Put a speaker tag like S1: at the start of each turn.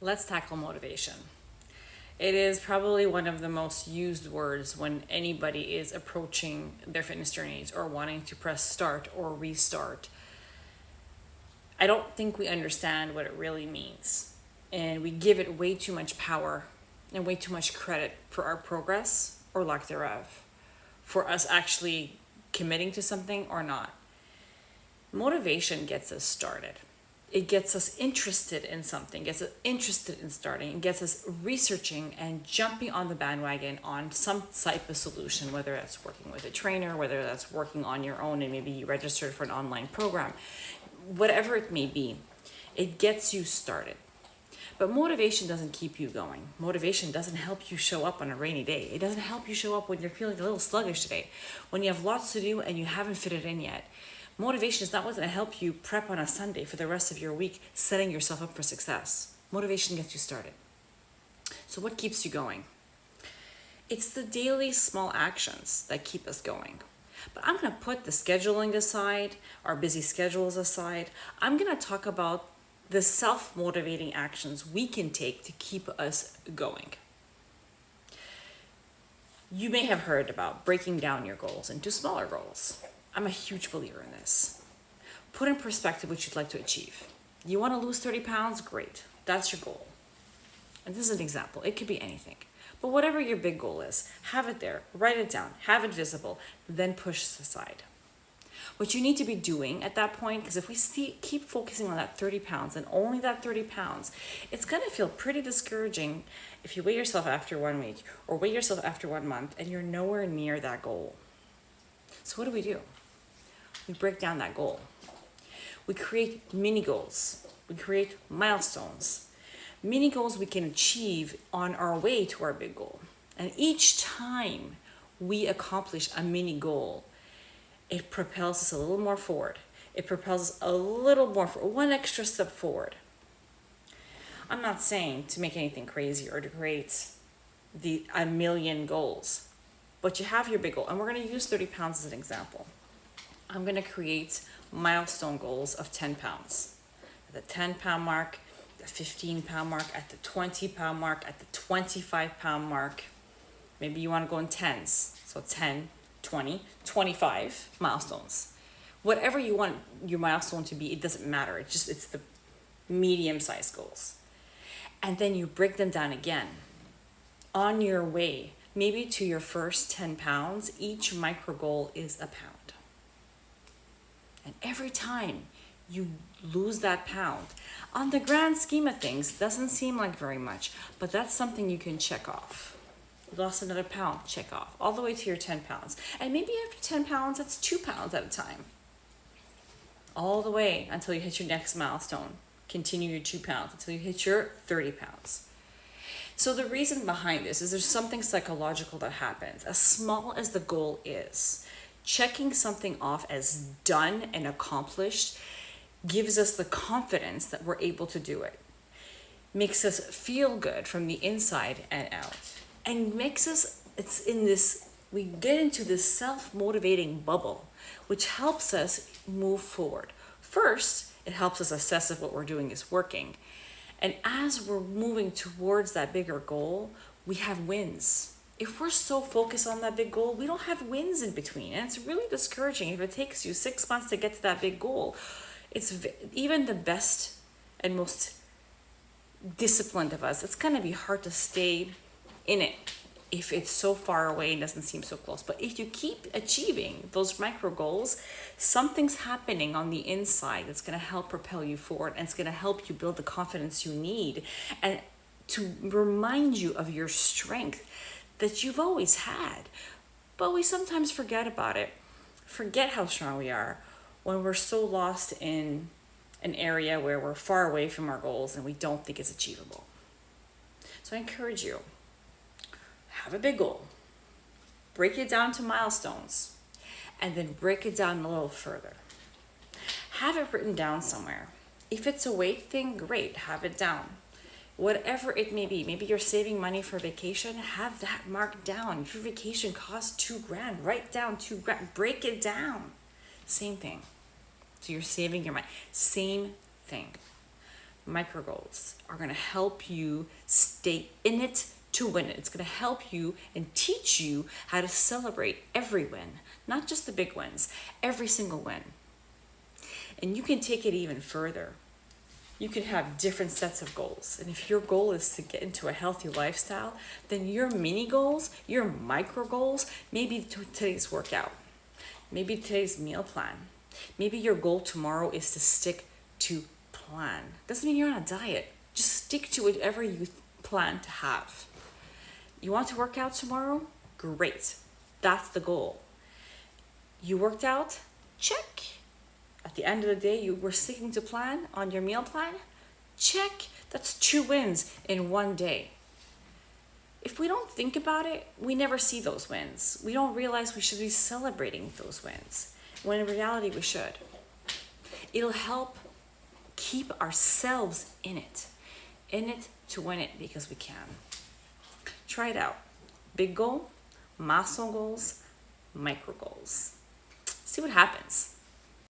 S1: Let's tackle motivation. It is probably one of the most used words when anybody is approaching their fitness journeys or wanting to press start or restart. I don't think we understand what it really means. And we give it way too much power and way too much credit for our progress or lack thereof, for us actually committing to something or not. Motivation gets us started. It gets us interested in something, gets us interested in starting, and gets us researching and jumping on the bandwagon on some type of solution, whether that's working with a trainer, whether that's working on your own and maybe you registered for an online program, whatever it may be, it gets you started. But motivation doesn't keep you going. Motivation doesn't help you show up on a rainy day. It doesn't help you show up when you're feeling a little sluggish today, when you have lots to do and you haven't fit it in yet. Motivation is not what's going to help you prep on a Sunday for the rest of your week, setting yourself up for success. Motivation gets you started. So what keeps you going? It's the daily small actions that keep us going. But I'm going to put the scheduling aside, our busy schedules aside. I'm going to talk about the self-motivating actions we can take to keep us going. You may have heard about breaking down your goals into smaller goals. I'm a huge believer in this. Put in perspective what you'd like to achieve. You want to lose 30 pounds? Great. That's your goal. And this is an example. It could be anything. But whatever your big goal is, have it there, write it down, have it visible, then push it aside. What you need to be doing at that point, because if we keep focusing on that 30 pounds and only that 30 pounds, it's going to feel pretty discouraging if you weigh yourself after 1 week or weigh yourself after 1 month and you're nowhere near that goal. So what do? We break down that goal. We create mini goals. We create milestones. Mini goals we can achieve on our way to our big goal. And each time we accomplish a mini goal, it propels us a little more forward. It propels us a little more forward, one extra step forward. I'm not saying to make anything crazy or to create a million goals, but you have your big goal. And we're going to use 30 pounds as an example. I'm going to create milestone goals of 10 pounds. At the 10 pound mark, the 15 pound mark, at the 20 pound mark, at the 25 pound mark. Maybe you want to go in tens. So 10, 20, 25 milestones. Whatever you want your milestone to be, it doesn't matter. It's the medium-sized goals. And then you break them down again. On your way, maybe to your first 10 pounds, each micro goal is a pound. And every time you lose that pound, on the grand scheme of things, doesn't seem like very much, but that's something you can check off. You lost another pound, check off, all the way to your 10 pounds. And maybe after 10 pounds, that's 2 pounds at a time. All the way until you hit your next milestone. Continue your 2 pounds until you hit your 30 pounds. So the reason behind this is there's something psychological that happens. As small as the goal is, checking something off as done and accomplished gives us the confidence that we're able to do it. Makes us feel good from the inside and out. And makes us, we get into this self-motivating bubble, which helps us move forward. First, it helps us assess if what we're doing is working. And as we're moving towards that bigger goal, we have wins. If we're so focused on that big goal, we don't have wins in between. And it's really discouraging if it takes you 6 months to get to that big goal. It's even the best and most disciplined of us, it's going to be hard to stay in it if it's so far away and doesn't seem so close. But if you keep achieving those micro goals, something's happening on the inside that's going to help propel you forward, and it's going to help you build the confidence you need and to remind you of your strength that you've always had. But we sometimes forget about it, forget how strong we are when we're so lost in an area where we're far away from our goals and we don't think it's achievable. So I encourage you, have a big goal, break it down to milestones, and then break it down a little further. Have it written down somewhere. If it's a weight thing, great, have it down. Whatever it may be, maybe you're saving money for vacation, have that marked down. If your vacation costs $2,000, write down $2,000, break it down. Same thing. So you're saving your money. Same thing. Micro goals are going to help you stay in it to win it. It's going to help you and teach you how to celebrate every win, not just the big wins, every single win. And you can take it even further. You can have different sets of goals. And if your goal is to get into a healthy lifestyle, then your mini goals, your micro goals, maybe today's workout, maybe today's meal plan, maybe your goal tomorrow is to stick to plan. Doesn't mean you're on a diet. Just stick to whatever you plan to have. You want to work out tomorrow? Great. That's the goal. You worked out? Check. At the end of the day, you were sticking to plan on your meal plan? Check. That's 2 wins in one day. If we don't think about it, we never see those wins. We don't realize we should be celebrating those wins, when in reality we should. It'll help keep ourselves in it to win it because we can. Try it out. Big goal, milestone goals, micro goals. See what happens.